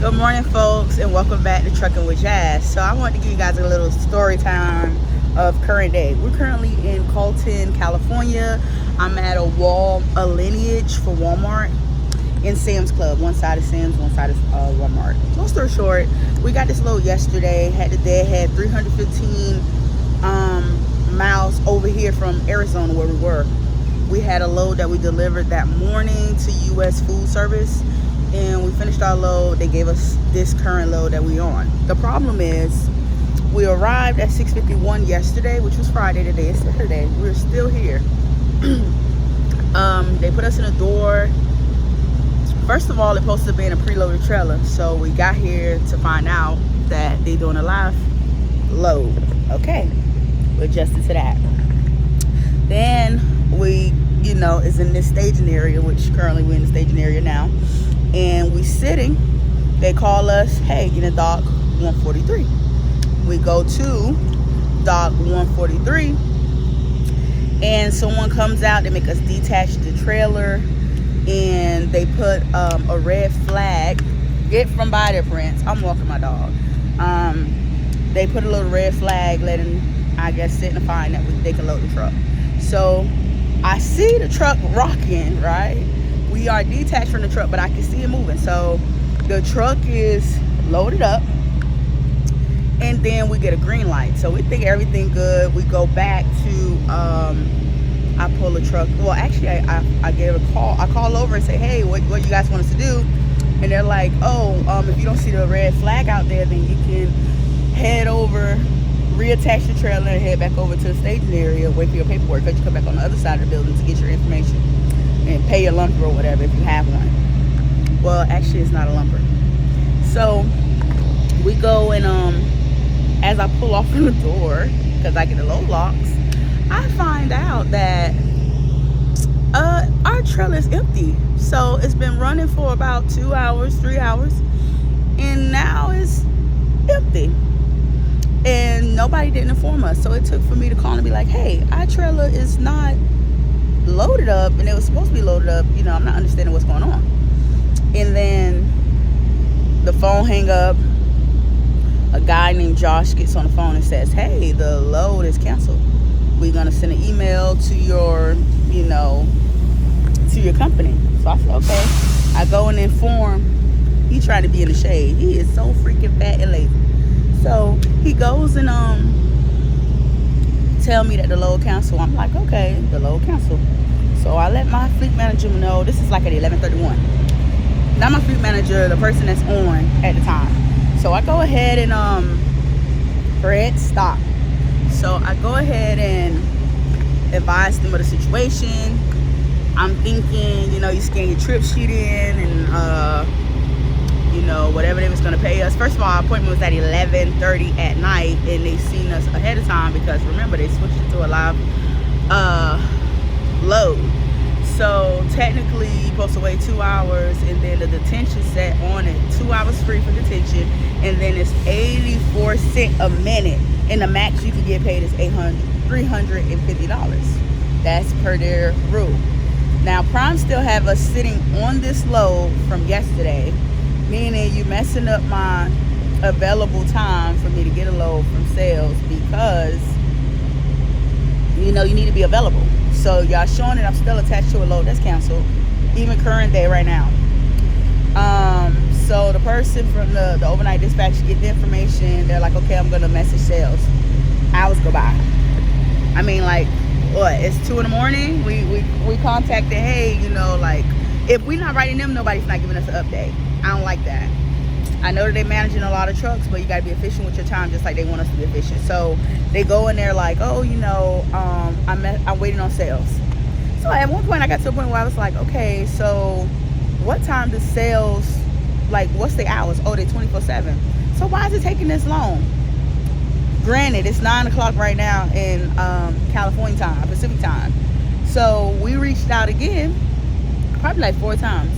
Good morning, folks, and welcome back to Trucking with Jazz. So I want to give you guys a little story time of current day. We're currently in Colton, California. I'm at a lineage for Walmart in Sam's Club. One side is Sam's, one side is Walmart. Long story short, we got this load yesterday. Had 315 miles over here from Arizona where we were. We had a load that we delivered that morning to U.S. Food Service, and we finished our load. They gave us this current load that we on. The problem is we arrived at 6:51 yesterday, which was Friday. Today is Saturday. We're still here. They put us in a door. First of all, it's supposed to be in a preloaded trailer, so we got here to find out that they're doing a live load. Okay, we adjusted to that. Then we, is in this staging area, which currently we're in the staging area now, and we sitting. They call us, hey, get in dock 143. We go to dock 143, and someone comes out. They make us detach the trailer, and they put a red flag. Get from by their prints. I'm walking my dog. They put a little red flag letting, I guess, signifying that they can load the truck. So I see the truck rocking, right? We are detached from the truck, but I can see it moving. So the truck is loaded up, and then we get a green light. So we think everything good. We go back to, I pull the truck. Well, actually, I gave a call. I call over and say, hey, what you guys want us to do? And they're like, if you don't see the red flag out there, then you can head over, reattach the trailer, and head back over to the staging area, wait for your paperwork, because you come back on the other side of the building to get your information and pay your lumper or whatever if you have one. Well, actually, it's not a lumper. So we go, and as I pull off from the door, because I get the load locks, I find out that our trailer is empty. So it's been running for about 2 hours, 3 hours, and now it's empty. And nobody didn't inform us. So it took for me to call and be like, hey, our trailer is not loaded up, and it was supposed to be loaded up. I'm not understanding what's going on. And then the phone hang up. A guy named Josh gets on the phone and says, hey, the load is canceled. We're going to send an email to your, to your company. So I said, okay. I go and inform. He trying to be in the shade. He is so freaking fat and lazy. So he goes and tell me that the load canceled. I'm like, okay, the load canceled. So I let my fleet manager know. This is like at 11:31. Not my fleet manager, the person that's on at the time. So I go ahead and Fred, stop. So I go ahead and advise them of the situation. I'm thinking, you scan your trip sheet in, and whatever they was going to pay us. First of all, our appointment was at 11:30 at night, and they seen us ahead of time because, remember, they switched it to a live load. So technically, you're supposed to wait 2 hours, and then the detention set on it, 2 hours free for detention, and then it's 84 cents a minute, and the max you can get paid is $350. That's per their rule. Now, Prime still have us sitting on this load from yesterday, meaning you messing up my available time for me to get a load from sales, because you need to be available. So y'all showing that I'm still attached to a load that's canceled, even current day right now. So the person from the overnight dispatch get the information. They're like, okay, I'm gonna message sales. Hours go by. I mean, like, what? It's 2 a.m. We contacted, hey, if we're not writing them, nobody's not giving us an update. I don't like that. I know that they're managing a lot of trucks, but you got to be efficient with your time, just like they want us to be efficient. So they go in there like, I'm waiting on sales. So at one point, I got to a point where I was like, okay, so what time does sales, what's the hours? Oh, they're 24/7. So why is it taking this long? Granted, it's 9 o'clock right now in California time, Pacific time. So we reached out again, probably like 4 times.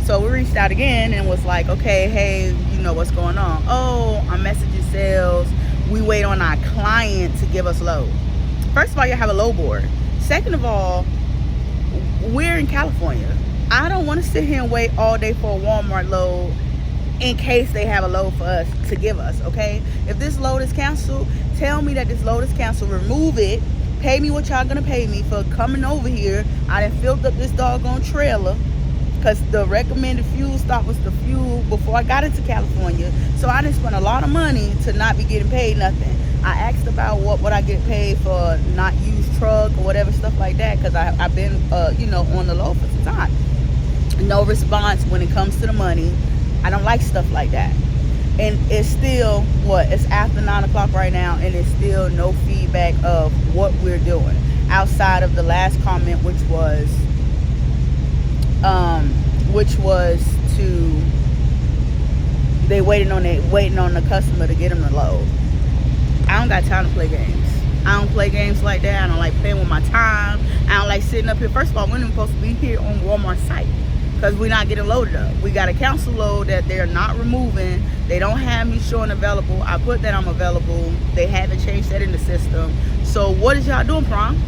So we reached out again and was like, okay, hey, what's going on? Oh, I'm messaging sales. We wait on our client to give us load. First of all, you have a load board. Second of all, we're in California. I don't want to sit here and wait all day for a Walmart load in case they have a load for us to give us, okay? If this load is canceled, tell me that this load is canceled, remove it, pay me what y'all gonna pay me for coming over here. I done filled up this doggone trailer because the recommended fuel stop was the fuel before I got into California. So I didn't spend a lot of money to not be getting paid nothing. I asked about what I get paid for not used truck or whatever, stuff like that, because I've been you know, on the low for some time. No response when it comes to the money. I don't like stuff like that. And it's still, what, it's after 9 o'clock right now, and it's still no feedback of what we're doing outside of the last comment, which was to they waiting on the customer to get them the load. I don't got time to play games. I don't play games like that. I don't like playing with my time. I don't like sitting up here. First of all, we're not supposed to be here on Walmart site because we're not getting loaded up. We got a council load that they're not removing. They don't have me showing available. I put that I'm available. They haven't changed that in the system. So what is y'all doing, Prime?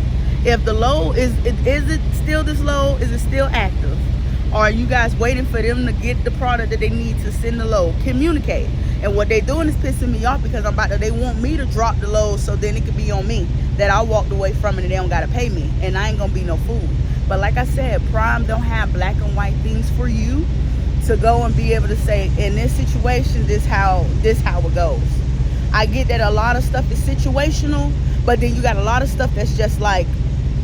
If the load is it still this load? Is it still active? Or are you guys waiting for them to get the product that they need to send the load? Communicate. And what they doing is pissing me off because they want me to drop the load so then it could be on me that I walked away from it and they don't gotta pay me, and I ain't gonna be no fool. But like I said, Prime don't have black and white things for you to go and be able to say, in this situation, this how it goes. I get that a lot of stuff is situational, but then you got a lot of stuff that's just like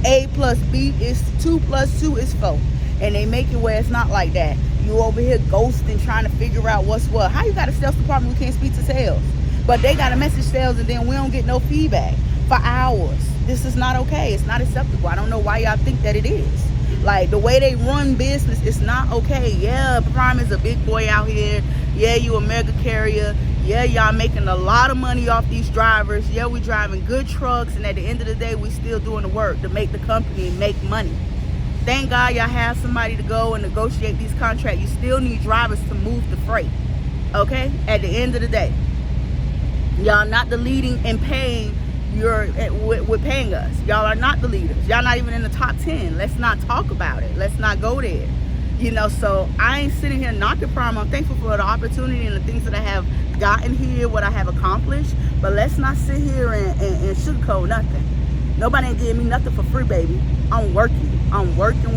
A plus B is 2 plus 2 is 4. And they make it where it's not like that. You over here ghosting, trying to figure out what's what. How you got a sales department who can't speak to sales? But they got to message sales and then we don't get no feedback for hours. This is not okay. It's not acceptable. I don't know why y'all think that it is. Like, the way they run business is not okay. Yeah, Prime is a big boy out here. Yeah, you a mega carrier. Yeah, y'all making a lot of money off these drivers. Yeah, we driving good trucks. And at the end of the day, we still doing the work to make the company make money. Thank God y'all have somebody to go and negotiate these contracts. You still need drivers to move the freight, okay? At the end of the day, y'all not the leading and paying with paying us. Y'all are not the leaders. Y'all not even in the top 10. Let's not talk about it. Let's not go there. You know, so I ain't sitting here knocking Prime. I'm thankful for the opportunity and the things that I have gotten here, what I have accomplished. But let's not sit here and sugarcoat nothing. Nobody ain't giving me nothing for free, baby. I'm working. I'm working.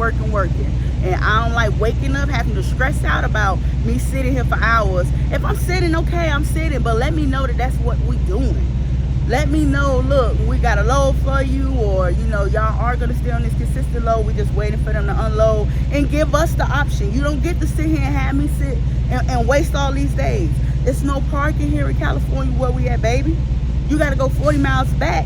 And I don't like waking up, having to stress out about me sitting here for hours. If I'm sitting, okay, I'm sitting. But let me know that that's what we doing. Let me know, look, we got a load for you, or, you know, y'all are going to stay on this consistent load. We're just waiting for them to unload and give us the option. You don't get to sit here and have me sit and waste all these days. There's no parking here in California where we at, baby. You got to go 40 miles back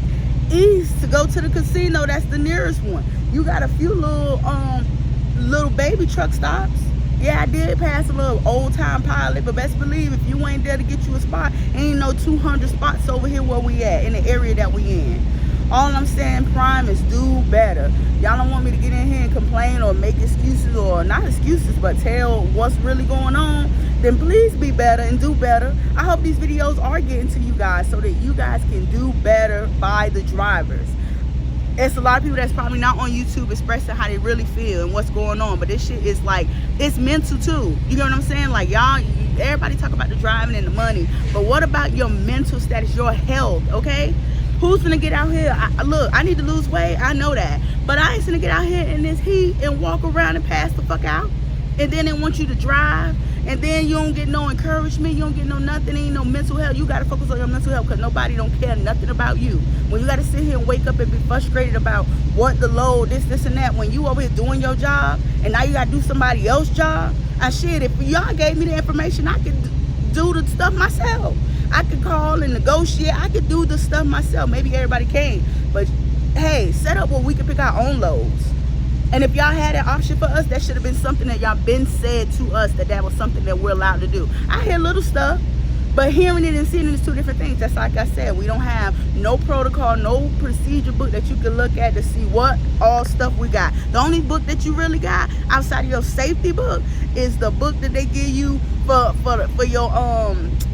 east to go to the casino. That's the nearest one. You got a few little baby truck stops. Yeah, I did pass a little old time Pilot, but best believe if you ain't there to get you a spot, ain't no 200 spots over here where we at in the area that we in. All I'm saying, Prime, is do better. Y'all don't want me to get in here and complain or make excuses, or not excuses, but tell what's really going on. Then please be better and do better. I hope these videos are getting to you guys so that you guys can do better by the drivers. It's a lot of people that's probably not on YouTube expressing how they really feel and what's going on, but this shit is like, it's mental too. You know what I'm saying? Like, y'all, everybody talk about the driving and the money, but what about your mental status, your health, okay? Who's gonna get out here? Look, I need to lose weight, I know that, but I ain't gonna get out here in this heat and walk around and pass the fuck out, and then they want you to drive, and then you don't get no encouragement, you don't get no nothing, ain't no mental health. You gotta focus on your mental health, because nobody don't care nothing about you. When you gotta sit here and wake up and be frustrated about what the load, this and that, when you over here doing your job, and now you gotta do somebody else's job. And shit, if y'all gave me the information, I could do the stuff myself. I could call and negotiate, I could do the stuff myself. Maybe everybody can, but hey, set up where we can pick our own loads. And if y'all had an option for us, that should have been something that y'all been said to us, that was something that we're allowed to do. I hear little stuff, but hearing it and seeing it is two different things. That's like I said, we don't have no protocol, no procedure book that you can look at to see what all stuff we got. The only book that you really got outside of your safety book is the book that they give you for your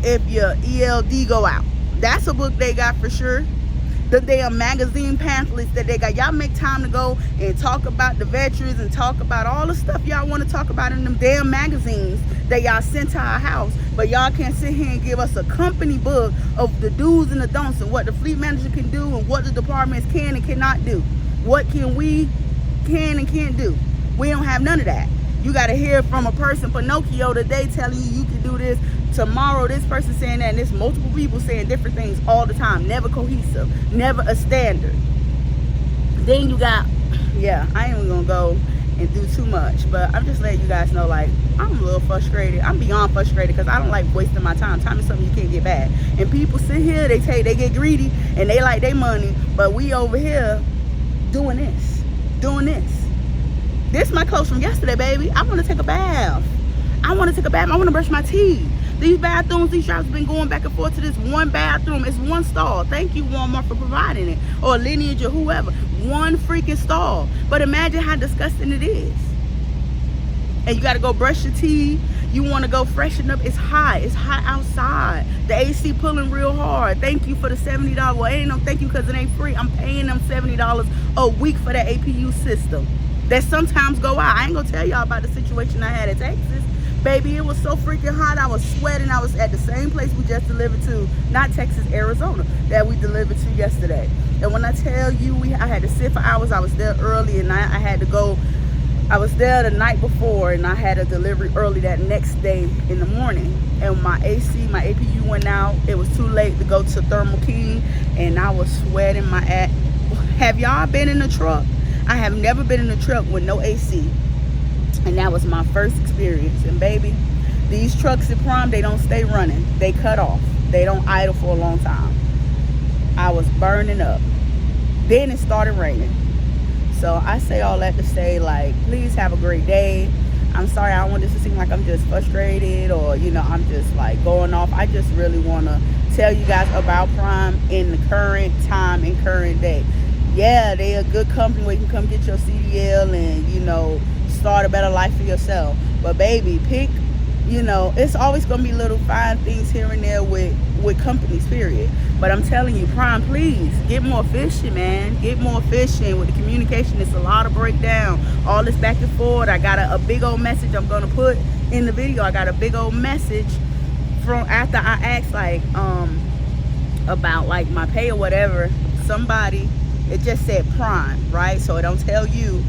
if your ELD go out. That's a book they got for sure. The damn magazine pamphlets that they got. Y'all make time to go and talk about the veterans and talk about all the stuff y'all want to talk about in them damn magazines that y'all sent to our house, but y'all can't sit here and give us a company book of the do's and the don'ts and what the fleet manager can do and what the departments can and cannot do. What can and can't do. We don't have none of that. You got to hear from a person, Pinocchio, today telling you can do this. Tomorrow, this person saying that, and there's multiple people saying different things all the time. Never cohesive, never a standard. Then you got, yeah, I ain't even gonna go and do too much, but I'm just letting you guys know, like, I'm a little frustrated. I'm beyond frustrated because I don't like wasting my time. Time is something you can't get back. And people sit here, they get greedy and they like their money, but we over here doing this. This is my clothes from yesterday, baby. I want to take a bath. I want to brush my teeth. These bathrooms, these shops have been going back and forth to this one bathroom. It's one stall. Thank you, Walmart, for providing it. Or Lineage or whoever. One freaking stall. But imagine how disgusting it is. And you got to go brush your teeth. You want to go freshen up. It's hot. It's hot outside. The AC pulling real hard. Thank you for the $70. Well, it ain't no thank you because it ain't free. I'm paying them $70 a week for that APU system. That sometimes go out. I ain't going to tell y'all about the situation I had at Texas. Baby, it was so freaking hot. I was sweating. I was at the same place we just delivered to, not Texas, Arizona, that we delivered to yesterday. And when I tell you, I had to sit for hours. I was there early, and I had to go. I was there the night before, and I had a delivery early that next day in the morning. And my AC, my APU went out. It was too late to go to Thermal King, and I was sweating my ass. Have y'all been in a truck? I have never been in a truck with no AC. And that was my first experience. And baby, these trucks at Prime, they don't stay running. They cut off. They don't idle for a long time. I was burning up. Then it started raining. So I say all that to say, like, please have a great day. I'm sorry, I don't want this to seem like I'm just frustrated or, you know, I'm just like going off. I just really want to tell you guys about Prime in the current time and current day. Yeah, they're a good company where you can come get your CDL and, you know, start a better life for yourself. But baby, pick, you know, it's always gonna be little fine things here and there with companies, period. But I'm telling you, Prime, please get more efficient, man. Get more efficient with the communication. It's a lot of breakdown, all this back and forth. I got a big old message I'm gonna put in the video. I got a big old message from after I asked, like, about like my pay or whatever. Somebody, it just said Prime, right? So it don't tell you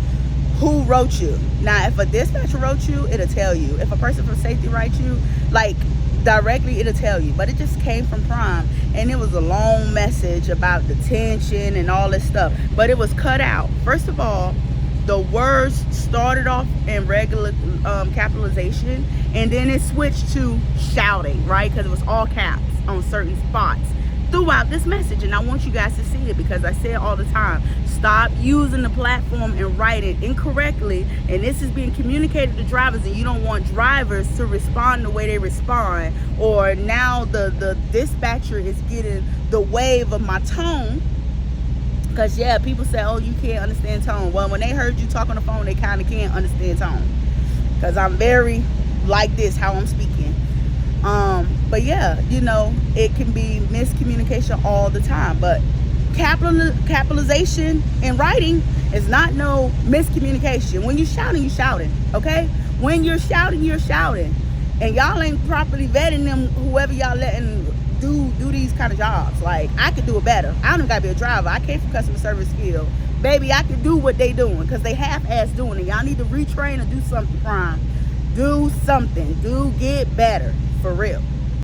who wrote you. Now, if a dispatcher wrote you, it'll tell you. If a person from safety writes you, like directly, it'll tell you. But it just came from Prime, and it was a long message about detention and all this stuff. But it was cut out. First of all, the words started off in regular capitalization, and then it switched to shouting, right? Because it was all caps on certain spots throughout this message. And I want you guys to see it, because I say it all the time. Stop using the platform and write it incorrectly. And this is being communicated to drivers, and you don't want drivers to respond the way they respond. Or now the dispatcher is getting the wave of my tone. Because, yeah, people say, oh, you can't understand tone. Well, when they heard you talk on the phone, they kind of can't understand tone. Because I'm very like this, how I'm speaking. But yeah, you know, it can be miscommunication all the time. But capitalization in writing is not no miscommunication. When you're shouting, okay? When you're shouting. And y'all ain't properly vetting them, whoever y'all letting do these kind of jobs. Like, I could do it better. I don't even gotta be a driver. I came from customer service field. Baby, I could do what they doing, because they half-ass doing it. Y'all need to retrain or do something, Prime. Do something. Do get better. For real.